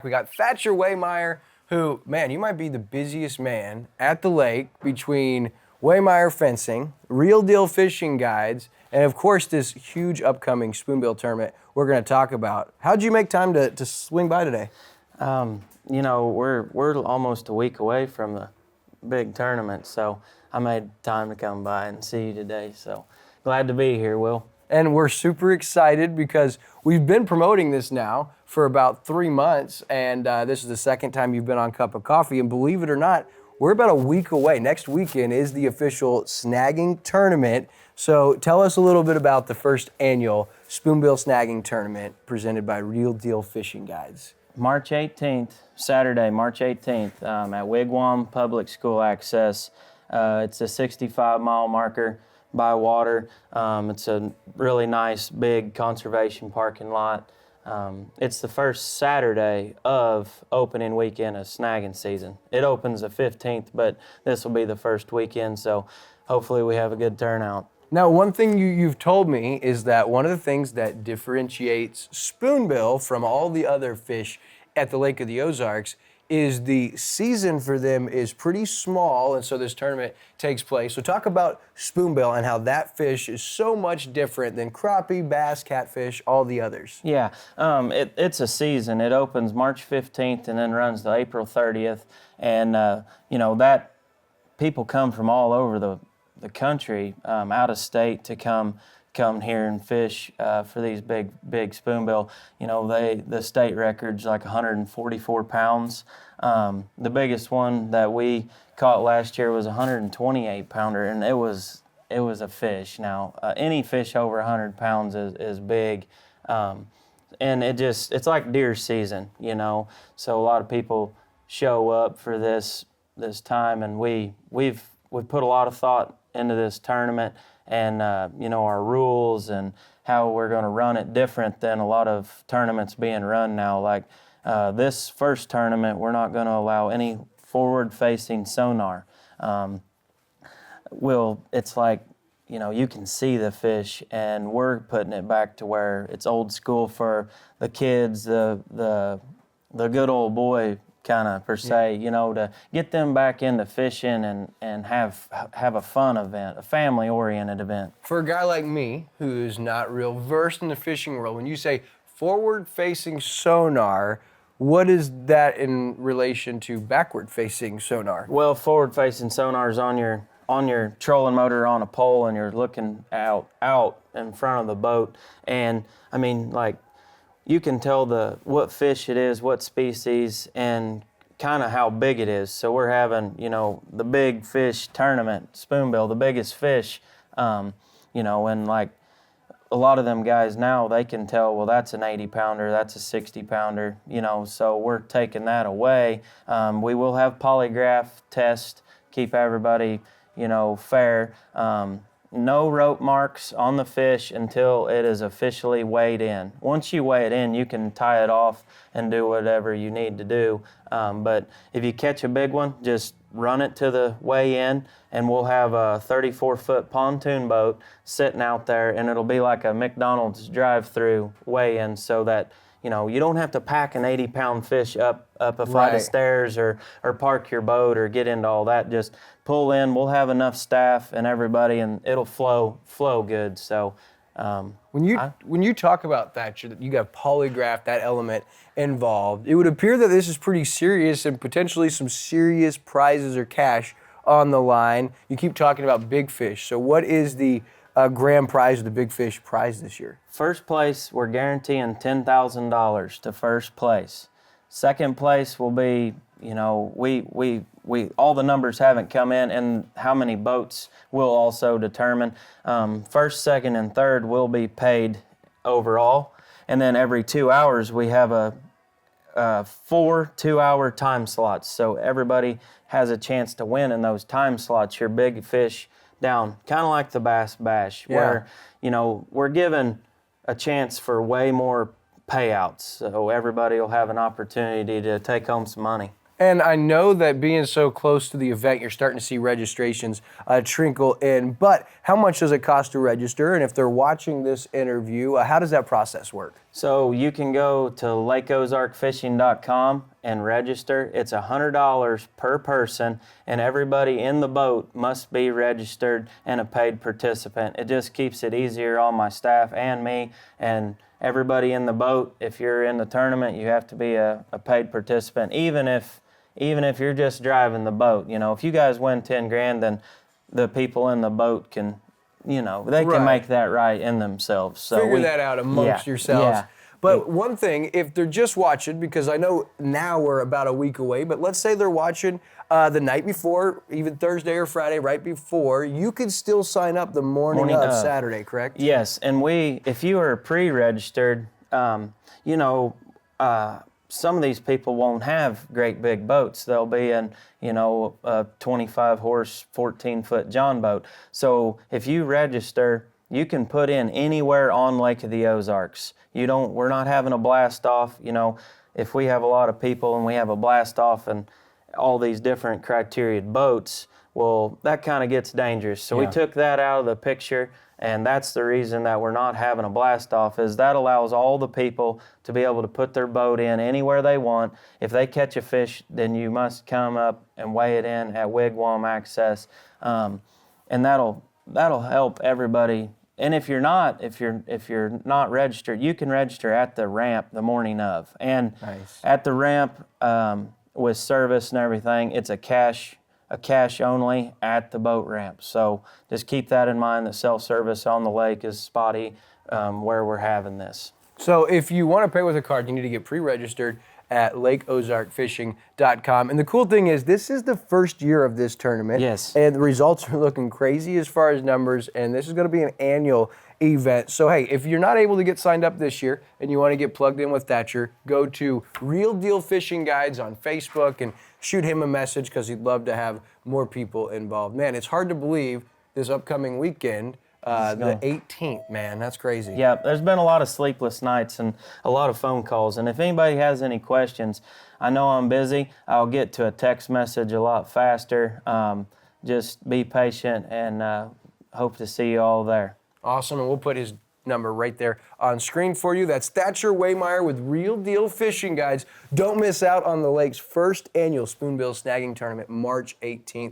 We got Thatcher Waymeyer, who, man, you might be the busiest man at the lake between Waymeyer Fencing, Real Deal Fishing Guides, and of course this huge upcoming Spoonbill tournament we're going to talk about. How'd you make time to swing by today? We're almost a week away from the big tournament, so I made time to come by and see you today. So glad to be here, Will. And we're super excited because we've been promoting this now for about 3 months, and this is the second time you've been on Cup of Coffee, and believe it or not, we're about a week away. Next weekend is the official snagging tournament. So tell us a little bit about the first annual Spoonbill Snagging Tournament presented by Real Deal Fishing Guides. March 18th, Saturday, March 18th, at Wigwam Public School Access. It's a 65-mile marker by water. It's a really nice, big conservation parking lot. It's the first Saturday of opening weekend of snagging season. It opens the 15th, but this will be the first weekend, so hopefully we have a good turnout. Now, one thing you've told me is that one of the things that differentiates Spoonbill from all the other fish at the Lake of the Ozarks is the season for them is pretty small, and so this tournament takes place. So talk about Spoonbill and how that fish is so much different than crappie, bass, catfish, all the others. Yeah, it's a season. It opens March 15th and then runs to April 30th, and that people come from all over the country, out of state, to come here and fish for these big spoonbill. The state record's like 144 pounds. The biggest one that we caught last year was a 128 pounder, and it was a fish. Now, any fish over 100 pounds is big, and it's like deer season, So a lot of people show up for this time, and we've put a lot of thought into this tournament, and our rules and how we're going to run it different than a lot of tournaments being run now. Like this first tournament, we're not going to allow any forward-facing sonar. It's like, you can see the fish, and we're putting it back to where it's old school for the kids, the good old boy kind of per se, to get them back into fishing and have a fun event, a family-oriented event. For a guy like me, who's not real versed in the fishing world, when you say forward-facing sonar, what is that in relation to backward-facing sonar? Well, forward-facing sonar is on your trolling motor on a pole, and you're looking out in front of the boat, and you can tell what fish it is, what species, and kind of how big it is. So we're having, the big fish tournament, Spoonbill, the biggest fish, and like a lot of them guys now, they can tell, well, that's an 80-pounder, that's a 60-pounder, so we're taking that away. We will have polygraph test, keep everybody, fair. No rope marks on the fish until it is officially weighed in. Once you weigh it in, you can tie it off and do whatever you need to do. But if you catch a big one, just run it to the weigh-in, and we'll have a 34-foot pontoon boat sitting out there, and it'll be like a McDonald's drive-through weigh-in, so that you don't have to pack an 80-pound fish up a flight of stairs or park your boat or get into all that. Just pull in. We'll have enough staff and everybody, and it'll flow good. So when you talk about that, you got polygraph, that element involved. It would appear that this is pretty serious and potentially some serious prizes or cash on the line. You keep talking about big fish. So what is the grand prize of the big fish prize this year? First place, we're guaranteeing $10,000 to first place. Second place will be, we all the numbers haven't come in, and how many boats will also determine. First, second, and third will be paid overall, and then every 2 hours we have a 4 2-hour time slots, so everybody has a chance to win in those time slots. Your big fish down, kind of like the Bass Bash, where we're given a chance for way more payouts, so everybody will have an opportunity to take home some money. And I know that being so close to the event, you're starting to see registrations trickle in. But how much does it cost to register? And if they're watching this interview, how does that process work? So you can go to lakeozarkfishing.com and register. It's $100 per person, and everybody in the boat must be registered and a paid participant. It just keeps it easier on my staff and me, and everybody in the boat. If you're in the tournament, you have to be a paid participant, even if you're just driving the boat. If you guys win 10 grand, then the people in the boat can, they can make that right in themselves. So figure that out amongst yourselves. Yeah. But one thing, if they're just watching, because I know now we're about a week away, but let's say they're watching the night before, even Thursday or Friday, right before, you could still sign up the morning of Saturday, correct? Yes, and if you are pre-registered, some of these people won't have great big boats. They'll be in, a 25 horse, 14-foot John boat. So if you register, you can put in anywhere on Lake of the Ozarks. We're not having a blast off. If we have a lot of people and we have a blast off and all these different criteria boats, well, that kind of gets dangerous. So we took that out of the picture. And that's the reason that we're not having a blast off, is that allows all the people to be able to put their boat in anywhere they want. If they catch a fish, then you must come up and weigh it in at Wigwam Access, and that'll help everybody. And if you're not registered, you can register at the ramp the morning of. And at the ramp with service and everything, it's a cash only at the boat ramp. So just keep that in mind, that self-service on the lake is spotty where we're having this. So if you want to pay with a card, you need to get pre-registered at lakeozarkfishing.com. And the cool thing is, this is the first year of this tournament. Yes. And the results are looking crazy as far as numbers, and this is going to be an annual event. So hey, if you're not able to get signed up this year and you want to get plugged in with Thatcher, go to Real Deal Fishing Guides on Facebook and shoot him a message, because he'd love to have more people involved. Man, it's hard to believe this upcoming weekend, the 18th, man, that's crazy. Yeah, there's been a lot of sleepless nights and a lot of phone calls. And if anybody has any questions, I know I'm busy. I'll get to a text message a lot faster. Just be patient, and hope to see you all there. Awesome, and we'll put his number right there on screen for you. That's Thatcher Waymeyer with Real Deal Fishing Guides. Don't miss out on the lake's first annual Spoonbill Snagging Tournament, March 18th.